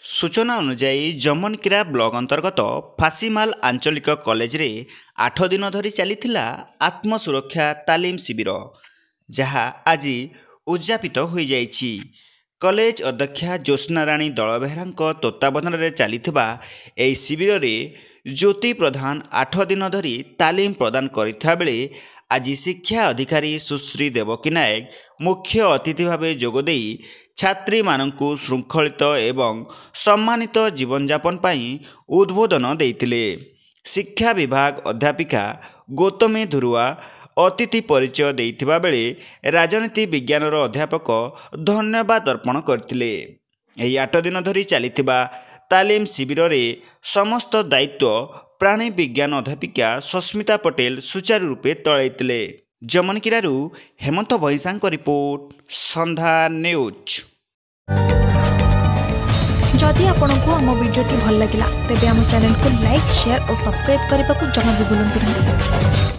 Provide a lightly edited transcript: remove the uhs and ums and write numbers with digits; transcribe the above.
सूचना अनुଯାयी जमनकिरा ब्लॉक अंतर्गत फासीमाल आंचलिक कॉलेज रे 8 दिन धरी चलीथिला आत्मसुरक्षा तालीम शिविर जहा आज उद्यापित हो जाइछि। कॉलेज अध्यक्षा ज्योत्स्ना राणी दलबेहरा तत्वावधान में चलीथिबा एही शिविर रे ज्योति प्रधान 8 दिन धरी तालीम प्रदान करिथा बेले आज शिक्षा अधिकारी सुश्री देवकी नायक मुख्य अतिथि भाव जोगदे छात्री मानंकु श्रृंखलित एवं सम्मानित जीवन यापन पाई उद्बोधन देइतिले। शिक्षा विभाग अध्यापिका गौतमी धुरुआ अतिथि परिचय देइथिबा बेले राजनीति विज्ञानर अध्यापक धन्यवाद अर्पण करथिले। एही 8 दिन धरी चलीथिबा तालीम शिविर रे समस्त दायित्व प्राणी विज्ञान अध्यापिका सस्मिता पटेल सुचारू रूपे तळैतिले। जमनकिरारू हेमंत भैसांक रिपोर्ट संधा न्यूज। जदि आपंक आम भिडी भल लगा तेब आम चैनल को लाइक शेयर और सब्सक्राइब करने को जमा भी भूलु नहीं।